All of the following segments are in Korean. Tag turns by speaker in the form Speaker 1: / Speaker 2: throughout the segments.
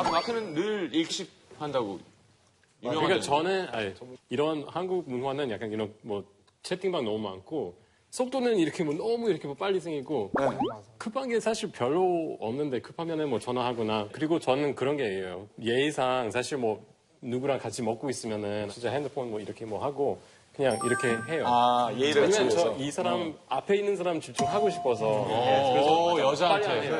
Speaker 1: 마크는 늘 일식한다고 유명한.
Speaker 2: 그러니까 저는 이런 한국 문화는 약간 이런 뭐 채팅방 너무 많고 속도는 이렇게 뭐 너무 이렇게 뭐 빨리 생기고 급한 게 사실 별로 없는데 급하면은 뭐 전화하거나 그리고 저는 그런 게 예의상 사실 뭐 누구랑 같이 먹고 있으면은 진짜 핸드폰 뭐 이렇게 뭐 하고 그냥 이렇게 해요.
Speaker 3: 아, 예의를
Speaker 2: 왜냐면
Speaker 3: 갖추려서.
Speaker 2: 이 사람 앞에 있는 사람 집중하고 싶어서.
Speaker 1: 그래서 여자한테.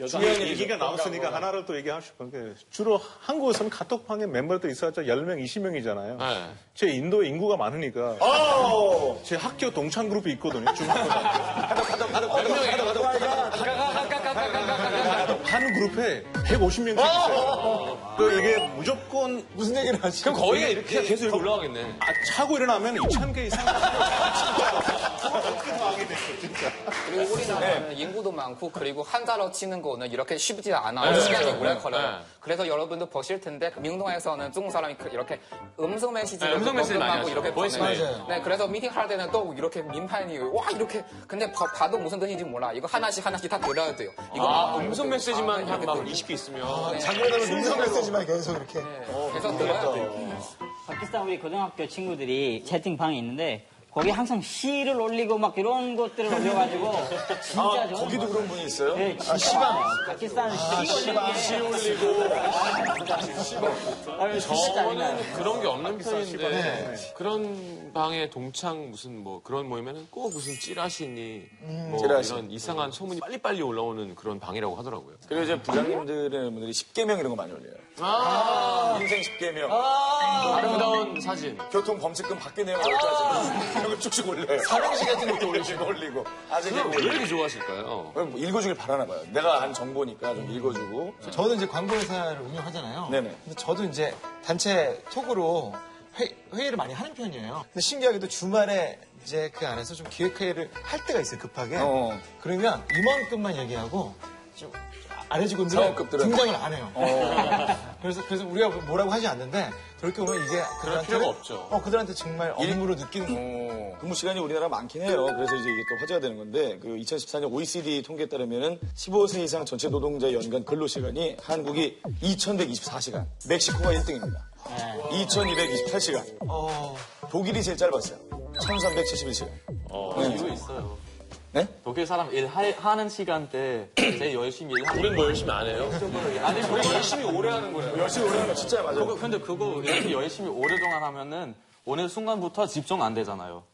Speaker 4: 중요한 얘기가 나왔으니까 하나를 또 얘기하고 싶은 게 주로 한국에서는 카톡방에 멤버들 있어봤자 10명, 20명이잖아요.
Speaker 1: 네.
Speaker 4: 제 인도 인구가 많으니까 제 학교 동창 그룹이 있거든요. 중학교. 한 그룹에 150명씩 있어요. 또 이게 무조건
Speaker 3: 무슨 얘기를 하지?
Speaker 1: 그럼 거리가 이렇게 계속 올라가겠네.
Speaker 4: 차고 일어나면 2,000개 이상.
Speaker 5: 그리고 우리나라는 인구도 많고 그리고 한자로 치는 거는 이렇게 쉽지 않아요. 시간이 오래 걸려요. 그래서 여러분도 보실 텐데 민동에서는 중국 사람이 이렇게 음성 메시지를
Speaker 1: 음성 메시지 많이 하죠.
Speaker 5: 이렇게
Speaker 1: 보이스
Speaker 5: 보내요. 네, 그래서 미팅 할 때는 또 이렇게 민판이 와 이렇게 근데 봐도 무슨 뜻인지 몰라. 이거 하나씩 다 들어야 돼요. 이거
Speaker 1: 음성 메시지만 한 막 20개 있으면.
Speaker 3: 장면에는 음성 메시지만 계속 이렇게.
Speaker 5: 계속 들어야 돼요.
Speaker 6: 파키스탄 우리 고등학교 친구들이 채팅방에 있는데 거기 항상 시를 올리고 막 이런 것들을 올려가지고 진짜 저는
Speaker 3: 거기도 그런 분이 있어요?
Speaker 6: 네, 진짜 많아요. 파키스탄 시 올리고
Speaker 1: 저는 그런 게 없는 편인데 그런 방에 동창 무슨 뭐 그런 모이면은 꼭 무슨 찌라시니 뭐
Speaker 3: 찌라시.
Speaker 1: 이런 이상한 소문이 빨리빨리 올라오는 그런 방이라고 하더라고요.
Speaker 3: 그리고 이제 부장님들의 분들이 10개명 이런 거 많이 올려요. 인생 10개명.
Speaker 1: 아름다운 사진.
Speaker 3: 교통 범칙금 받게 내용 어디까지. 이런 거 쭉쭉 올려요. 사명시 같은 것도 올리고. 아직
Speaker 1: 그걸 왜 이렇게 좋아하실까요?
Speaker 3: 뭐 읽어주길 바라나 봐요. 내가 한 정보니까 좀 읽어주고.
Speaker 7: 저는 이제 광고회사를 운영하잖아요.
Speaker 3: 네네.
Speaker 7: 근데 저도 이제 단체 톡으로 회의를 많이 하는 편이에요. 근데 신기하게도 주말에 이제 그 안에서 좀 기획회의를 할 때가 있어요, 급하게. 그러면 임원급만 얘기하고 좀 아래 직원들은
Speaker 3: 사원급들은
Speaker 7: 등장을 안 해요. 그래서 우리가 뭐라고 하지 않는데 돌이켜보면 이게
Speaker 1: 그럴 필요가 없죠.
Speaker 7: 그들한테 정말 업무로 느끼는 거.
Speaker 3: 근무 시간이 우리나라 많긴 해요. 그래서 이제 이게 또 화제가 되는 건데, 그 2014년 OECD 통계에 따르면은 15세 이상 전체 노동자의 연간 근로 시간이 한국이 2,124시간, 멕시코가 1등입니다. 2,228시간. 독일이 제일 짧았어요. 1,371시간.
Speaker 8: 이거 있어요.
Speaker 3: 네?
Speaker 8: 독일 사람 일하는 시간대 제일 열심히 일하는.
Speaker 1: 우린 뭐 열심히 안 해요?
Speaker 8: 아니,
Speaker 1: 우리 열심히 오래 하는 거예요.
Speaker 3: 열심히 오래 하는 거 진짜 맞아요.
Speaker 8: 근데 그거 이렇게 열심히 오랫동안 하면은 어느 순간부터 집중 안 되잖아요.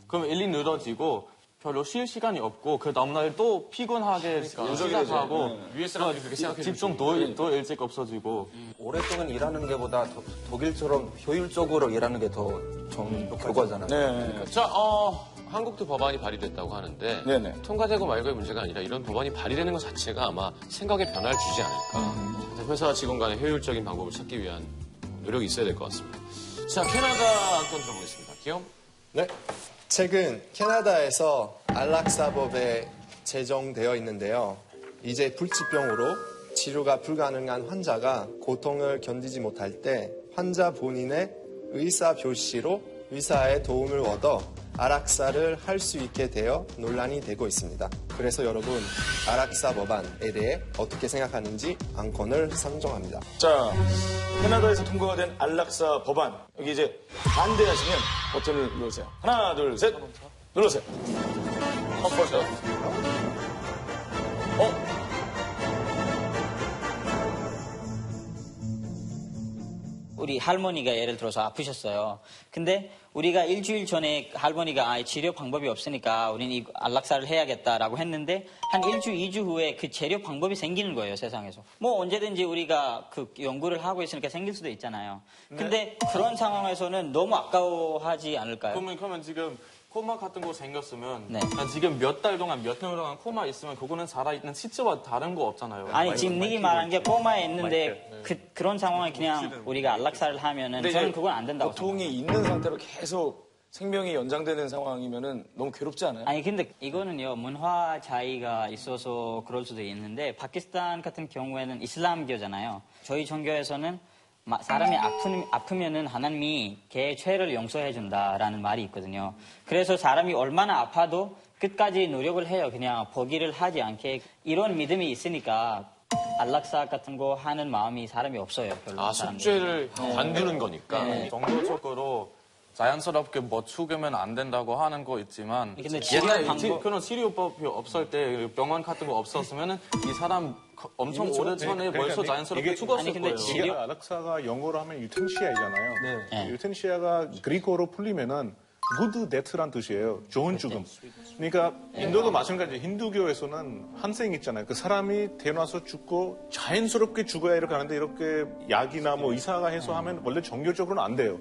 Speaker 8: 그럼 일이 늘어지고 별로 쉴 시간이 없고 그 다음날 또 피곤하게 시작하고
Speaker 1: 위에 사람들이 그렇게 생각해
Speaker 8: 집중 더 일찍 없어지고.
Speaker 9: 오랫동안 일하는 게보다 독일처럼 효율적으로 일하는 게 더 좋은 결과잖아요.
Speaker 3: 네.
Speaker 1: 자, 한국도 법안이 발의됐다고 하는데
Speaker 3: 네네.
Speaker 1: 통과되고 말고의 문제가 아니라 이런 법안이 발의되는 것 자체가 아마 생각의 변화를 주지 않을까. 회사와 직원 간의 효율적인 방법을 찾기 위한 노력이 있어야 될 것 같습니다. 자, 캐나다 안건 들어보겠습니다. 기욤?
Speaker 10: 네. 최근 캐나다에서 안락사법에 제정되어 있는데요. 이제 불치병으로 치료가 불가능한 환자가 고통을 견디지 못할 때 환자 본인의 의사 표시로 의사의 도움을 얻어 안락사를 할 수 있게 되어 논란이 되고 있습니다. 그래서 여러분, 안락사 법안에 대해 어떻게 생각하는지 안건을 상정합니다.
Speaker 3: 자, 캐나다에서 통과가 된 안락사 법안. 여기 이제 반대하시면 버튼을 누르세요. 하나, 둘, 셋. 눌러세요. 컴포저.
Speaker 6: 우리 할머니가 예를 들어서 아프셨어요. 근데 우리가 일주일 전에 할머니가 치료 방법이 없으니까 우리는 이 안락사를 해야겠다라고 했는데 한 일주, 2주 후에 그 치료 방법이 생기는 거예요, 세상에서. 뭐 언제든지 우리가 그 연구를 하고 있으니까 생길 수도 있잖아요. 근데 그런 상황에서는 너무 아까워하지 않을까요?
Speaker 8: 그러면 지금 코마 같은 거 생겼으면
Speaker 6: 네.
Speaker 8: 지금 몇 달 동안, 몇 년 동안 코마 있으면 그거는 살아있는 시체와 다른 거 없잖아요.
Speaker 6: 아니 지금 니기 말한 게 코마에 있는데 그런 상황에 그냥 우리가 안락사를 하면은 저는 그건 안 된다고
Speaker 3: 고통이 있는 상태로 계속 생명이 연장되는 상황이면은 너무 괴롭지 않아요?
Speaker 6: 아니 근데 이거는요 문화 차이가 있어서 그럴 수도 있는데 파키스탄 같은 경우에는 이슬람교잖아요. 저희 종교에서는 사람이 아프면은 하나님이 걔의 죄를 용서해 준다라는 말이 있거든요. 그래서 사람이 얼마나 아파도 끝까지 노력을 해요. 그냥 포기를 하지 않게. 이런 믿음이 있으니까 안락사 같은 거 하는 마음이 사람이 없어요. 별로.
Speaker 1: 아,
Speaker 6: 사람들이.
Speaker 1: 숙제를 관두는 거니까.
Speaker 8: 정도적으로 자연스럽게 뭐 죽으면 안 된다고 하는 거 있지만
Speaker 6: 근데 치료
Speaker 8: 옛날에
Speaker 6: 방법-
Speaker 8: 그런 치료법이 없을 때 병원 같은 거 없었으면은 이 사람 엄청 오래전에 벌써 자연스럽게 죽었을
Speaker 6: 아니, 근데
Speaker 8: 거예요.
Speaker 4: 이게 알락사가 영어로 하면 유텐시아이잖아요.
Speaker 6: 네.
Speaker 4: 유텐시아가 그리코로 풀리면은 good death란 뜻이에요. 좋은 죽음. 그러니까 인도도 마찬가지. 힌두교에서는 한생 있잖아요. 그 사람이 태어나서 죽고 자연스럽게 죽어야 이렇게 하는데 이렇게 약이나 뭐 의사가 해서 하면 원래 종교적으로는 안 돼요.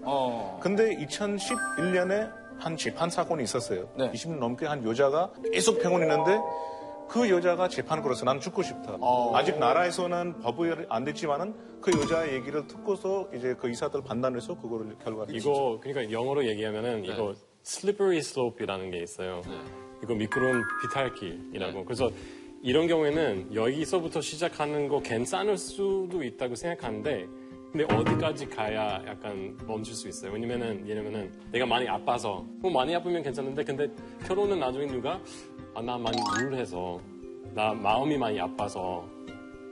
Speaker 4: 근데 2011년에 한 재판 사건이 있었어요. 20년 넘게 한 여자가 계속 병원에 있는데 그 여자가 재판을 걸어서 난 죽고 싶다. 아직 나라에서는 법이 안 됐지만은 그 여자의 얘기를 듣고서 이제 그 의사들 판단해서 그거를 결과를
Speaker 2: 이거 그러니까 영어로 얘기하면은 이거 slippery slope이라는 게 있어요. 이거 미끄러운 비탈길이라고. 그래서 이런 경우에는 여기서부터 시작하는 거 괜찮을 수도 있다고 생각하는데 근데 어디까지 가야 약간 멈출 수 있어요. 왜냐면은 내가 많이 아파서 뭐 많이 아프면 괜찮은데 근데 결혼은 나중에 누가 나 많이 우울해서 나 마음이 많이 아파서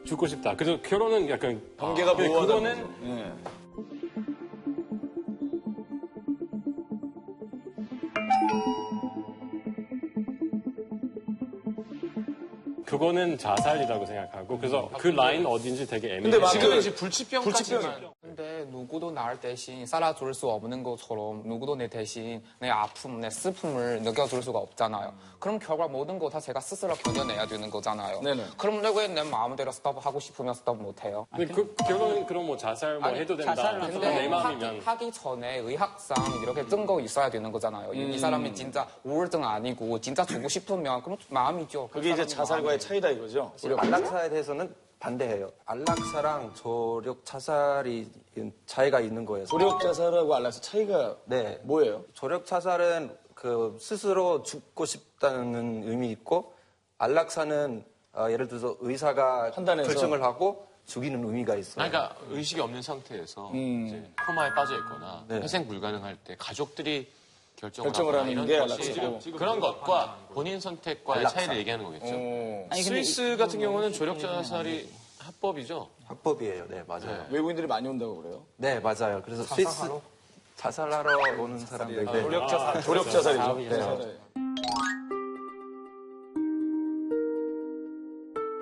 Speaker 2: 죽고 싶다. 그래서 결혼은 약간
Speaker 3: 관계가
Speaker 2: 근데
Speaker 3: 모호하다.
Speaker 2: 그거는 그거는 자살이라고 생각하고 그래서 그 라인 어딘지 되게 애매해요.
Speaker 1: 지금 이제 불치병까지만.
Speaker 5: 근데 누구도 날 대신 살아줄 수 없는 것처럼 누구도 내 대신 내 아픔, 내 슬픔을 느껴줄 수가 없잖아요. 그럼 결과 모든 거 다 제가 스스로 견뎌내야 되는 거잖아요. 그럼 왜 내 마음대로 스톱하고 싶으면 스톱 못해요?
Speaker 2: 근데 그 결론은 그럼 뭐 자살 뭐 해도 된다.
Speaker 6: 자살은
Speaker 2: 내
Speaker 5: 근데
Speaker 2: 마음이면.
Speaker 5: 하기 전에 의학상 이렇게 증거 있어야 되는 거잖아요. 이 사람이 진짜 우울증 아니고 진짜 죽고 싶으면 그럼 마음이죠.
Speaker 3: 그게 이제 자살과의 차이다 이거죠.
Speaker 9: 안락사에 대해서는 반대해요. 안락사랑 조력 자살이 차이가 있는 거예요.
Speaker 3: 조력 자살하고 안락사 차이가
Speaker 9: 네.
Speaker 3: 뭐예요?
Speaker 9: 조력 자살은 그 스스로 죽고 싶다는 의미 있고 안락사는 예를 들어서 의사가
Speaker 3: 판단해서.
Speaker 9: 결정을 하고 죽이는 의미가 있어요.
Speaker 1: 그러니까 의식이 없는 상태에서 이제 코마에 빠져 있거나 회생 불가능할 때 가족들이 결정을
Speaker 3: 하거나
Speaker 1: 하는
Speaker 3: 이런
Speaker 1: 게
Speaker 3: 것이
Speaker 1: 그런 것과 본인 선택과의 차이를 얘기하는 거겠죠.
Speaker 6: 아니, 근데
Speaker 1: 스위스 같은 경우는 조력 자살이 합법이죠.
Speaker 9: 합법이에요. 네, 맞아요.
Speaker 3: 외국인들이 많이 온다고 그래요?
Speaker 9: 네, 맞아요. 그래서 스위스 자살하러 오는 사람들. 네.
Speaker 3: 조력 자살이죠. 네.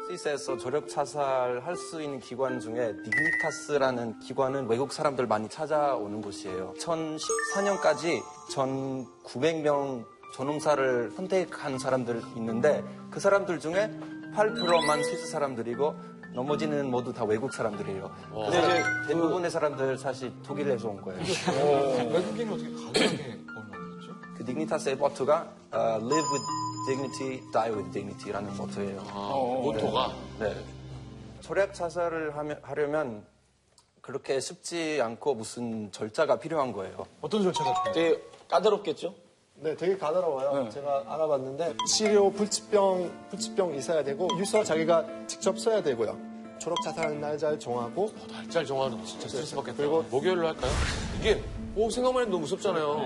Speaker 9: 스위스에서 조력 자살할 수 있는 기관 중에 디그니타스라는 기관은 외국 사람들 많이 찾아오는 곳이에요. 2014년까지 1,900명 전용사를 선택한 사람들 있는데 그 사람들 중에 8%만 스위스 사람들이고 나머지는 모두 다 외국 사람들이에요. 근데 대부분의 사람들 사실 독일에서 온 거예요.
Speaker 7: 외국인은 어떻게 가능하게 그걸 만들었죠?
Speaker 9: 그 디그니타스의 모토가 Live with dignity, die with dignity라는 모토예요.
Speaker 1: 모토가.
Speaker 9: 네. 조력 자살을 하려면 그렇게 쉽지 않고 무슨 절차가 필요한 거예요.
Speaker 3: 어떤 절차가 되게 까다롭겠죠?
Speaker 10: 네, 되게 가더라고요. 제가 알아봤는데 치료 불치병 있어야 되고 유서 자기가 직접 써야 되고요. 졸업 자살하는 날짜를 정하고
Speaker 1: 날짜를 정하는 진짜 스트레스 받겠다. 그리고 목요일로 할까요? 이게 생각만 해도 너무 무섭잖아요.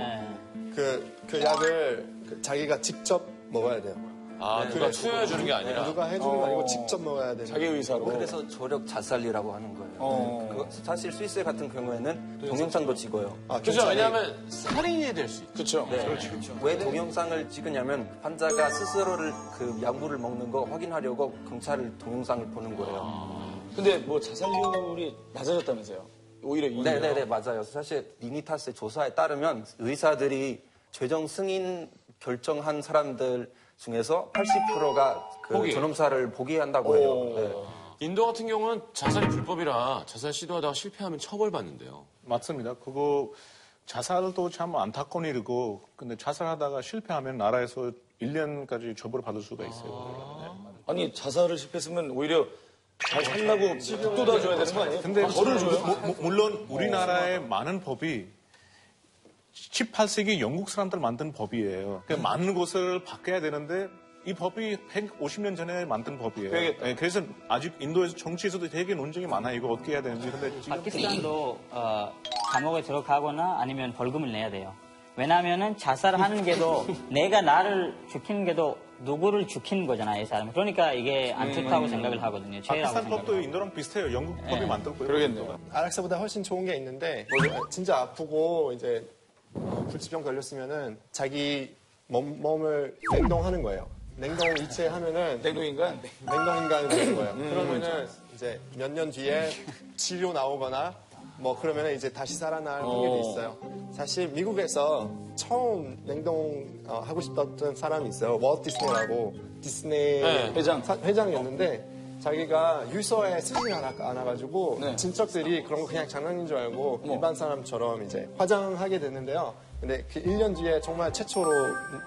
Speaker 10: 그 약을 자기가 직접 먹어야 돼요.
Speaker 1: 아, 누가 투여해 주는 게 아니라.
Speaker 10: 누가 해주는 게 아니고 직접 먹어야 되는
Speaker 3: 자기 의사로.
Speaker 9: 그래서 조력 자살이라고 하는 거예요. 그거 사실 스위스 같은 경우에는 동영상도 찍어요.
Speaker 1: 그죠? 왜냐하면 살인이 될 수 있죠.
Speaker 3: 그렇죠.
Speaker 9: 네. 왜 동영상을 찍으냐면 환자가 스스로를 그 약물을 먹는 거 확인하려고 경찰을 동영상을 보는 거예요.
Speaker 3: 근데 뭐 자살률이 낮아졌다면서요? 오히려
Speaker 9: 네네네 맞아요. 사실 디그니타스의 조사에 따르면 의사들이 최종 승인 결정한 사람들 중에서 80%가 그
Speaker 1: 포기.
Speaker 9: 전험사를 포기한다고 해요. 네.
Speaker 1: 인도 같은 경우는 자살이 불법이라 자살 시도하다가 실패하면 처벌받는데요.
Speaker 4: 맞습니다. 그거 자살도 참 안타까운 일이고 근데 자살하다가 실패하면 나라에서 1년까지 처벌을 받을 수가 있어요.
Speaker 3: 아니 자살을 실패했으면 오히려 잘 살라고 북돋아줘야 되는 거 아니에요?
Speaker 4: 근데
Speaker 3: 벌을 줘요?
Speaker 4: 물론 우리나라의 많은 법이 18세기 영국 사람들 만든 법이에요. 그러니까 많은 것을 바뀌어야 되는데 이 법이 150년 전에 만든 법이에요. 네, 그래서 아직 인도에서 정치에서도 되게 논쟁이 많아요. 이거 어떻게 해야 되는지. 근데 지금
Speaker 6: 파키스탄도 감옥에 들어가거나 아니면 벌금을 내야 돼요. 왜냐하면은 자살하는 게도 내가 나를 죽이는 게도 누구를 죽이는 거잖아요, 이 사람은. 그러니까 이게 안 좋다고 생각을 하거든요. 죄라고
Speaker 4: 파키스탄 법도
Speaker 6: 생각을.
Speaker 4: 인도랑 비슷해요. 영국 법이 만들었고요.
Speaker 3: 그러겠네요.
Speaker 10: 알락사보다 훨씬 좋은 게 있는데 진짜 아프고 이제 불치병 걸렸으면은 자기 몸을 냉동하는 거예요. 냉동 이체하면은
Speaker 3: 냉동인간?
Speaker 10: 냉동인간이 되는 거예요. 그러면은 이제 몇 년 뒤에 치료 나오거나 뭐 그러면은 이제 다시 살아날 확률이 있어요. 사실 미국에서 처음 냉동 하고 싶었던 사람이 있어요. 월트 디스니라고 디스니 회장이었는데 자기가 유서에 쓰지 않아가지고 친척들이 그런 거 그냥 장난인 줄 알고 일반 사람처럼 이제 화장하게 됐는데요. 근데 그 1년 뒤에 정말 최초로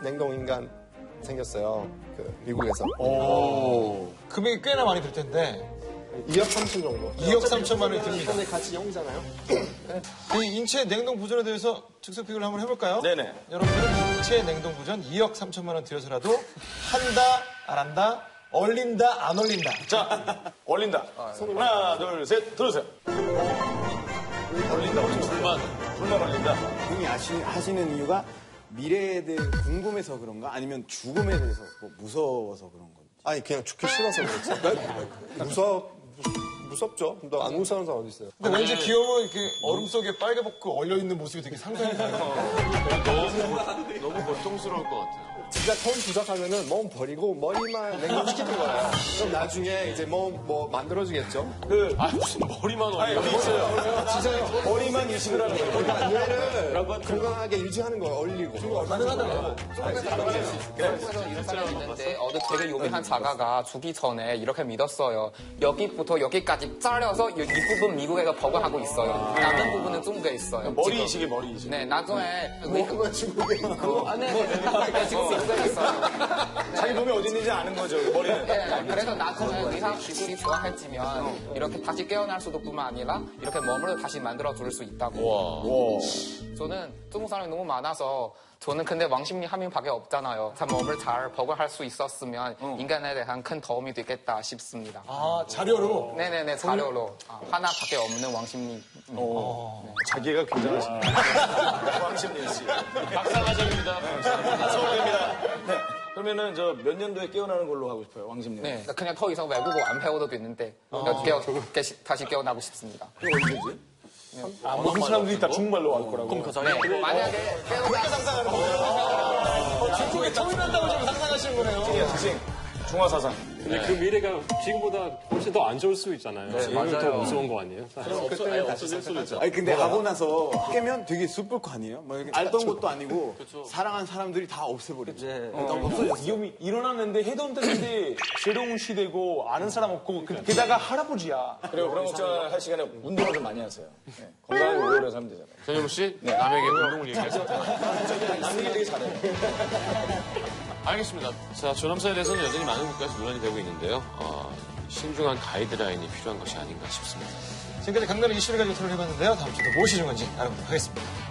Speaker 10: 냉동인간 생겼어요. 그 미국에서.
Speaker 7: 금액이 꽤나 많이 들 텐데
Speaker 10: 2억 3천 정도.
Speaker 7: 2억 3천만 원이 듭니다.
Speaker 10: 근데 같이 영이잖아요.
Speaker 7: 이 인체 냉동 보존에 대해서 즉석 비교를 한번 해볼까요?
Speaker 3: 네네.
Speaker 7: 여러분들은 인체 냉동 보존 2억 3천만 원 들여서라도 한다, 안 한다, 얼린다, 안 얼린다.
Speaker 3: 자, 얼린다. 하나, 둘, 셋, 들어주세요. 얼린다, 얼린다. 불만 얼린다.
Speaker 11: 분이 하시는 이유가 미래에 대해 궁금해서 그런가? 아니면 죽음에 대해서 뭐 무서워서 그런 건지?
Speaker 10: 아니 그냥 죽기 싫어서 그렇지. 무섭죠. 너 안 무서운 사람 어디 있어요?
Speaker 7: 근데 왠지 귀여워 이렇게 얼음 속에 빨개벗고 얼려있는 모습이 되게 상상이 가요.
Speaker 1: 너무 고통스러울 것 같아요.
Speaker 10: 진짜 처음 부작하면은 몸 버리고 머리만 냉동시키는 거예요. 그럼 나중에 이제 몸 뭐 만들어주겠죠.
Speaker 1: 무슨 머리만
Speaker 3: 아니,
Speaker 1: 올려.
Speaker 3: 여기 있어요.
Speaker 10: 진짜요.
Speaker 3: 머리만 이식을 하는 거예요.
Speaker 10: 그러니까 뇌를 건강하게 유지하는 거예요. 얼리고.
Speaker 7: 가능하다고요.
Speaker 5: 한국에서 이런 사람이 있는데 어느 되게 유명한 작가가 죽기 전에 이렇게 믿었어요. 여기부터 여기까지 잘려서 이 부분 미국에서 버거하고 있어요. 남은 부분은 중국에 있어요.
Speaker 3: 머리 이식이 머리 이식.
Speaker 5: 네, 나중에 그거 중국에 있고 네, 지금 미국에 있어요.
Speaker 3: 자기 몸이 어디 있는지 아는 거죠, 머리는.
Speaker 5: 네, 그래서 나중에 의사 기술이 좋아했지만 이렇게 다시 깨어날 수도 뿐만 아니라 이렇게 몸을 다시 만들어 줄 수 있다고. 저는 중국 사람이 너무 많아서 저는 근데 왕십리 한 명밖에 없잖아요. 참 몸을 잘 보관할 수 있었으면 인간에 대한 큰 도움이 되겠다 싶습니다.
Speaker 7: 아, 자료로?
Speaker 5: 네네네, 자료로. 하나밖에 없는 왕십리.
Speaker 3: 자기가 굉장하십니다. 황심린 씨.
Speaker 1: 박상하정입니다.
Speaker 3: 수고합니다. 네. 그러면은 저 몇 년도에 깨어나는 걸로 하고 싶어요, 왕심님.
Speaker 5: 네, 그냥 더 이상 외국어 안 배워도 되는데 다시 깨어나고 싶습니다.
Speaker 3: 그거 언제지? 모든 사람들이 다 중국말로 할 거라고.
Speaker 5: 네, 만약에
Speaker 7: 그렇게 상상하는 거예요? 중국에 터미난다고 지금 상상하시는 거네요.
Speaker 3: 학생, 중화사상.
Speaker 2: 근데 그 미래가 지금보다 훨씬 더 안 좋을 수 있잖아요. 지금은 더 무서운 거 아니에요?
Speaker 1: 없어질 수도 있죠.
Speaker 11: 아니 근데 하고 나서 깨면 되게 슬플 거 아니에요? 뭐 이렇게 알던 것도 아니고 사랑한 사람들이 다 없애버리죠.
Speaker 12: 위험이 일어났는데 해도 없는데 새로운 시대고 아는 사람 없고 게다가 할아버지야.
Speaker 3: 그리고 그런 걱정할 시간에 운동을 좀 많이 하세요. 네. 건강하게 오래 살면 되잖아요.
Speaker 1: 전현무 씨, 남에게 운동을 얘기하세요.
Speaker 3: 남는 게 되게 잘해요.
Speaker 1: 알겠습니다. 자, 조남사에 대해서는 여전히 많은 국가에서 논란이 되고 있는데요. 신중한 가이드라인이 필요한 것이 아닌가 싶습니다.
Speaker 7: 지금까지 강단의 이슈를 가지고 토론해봤는데요. 다음 주도 무엇이 중요한지 알아보도록 하겠습니다.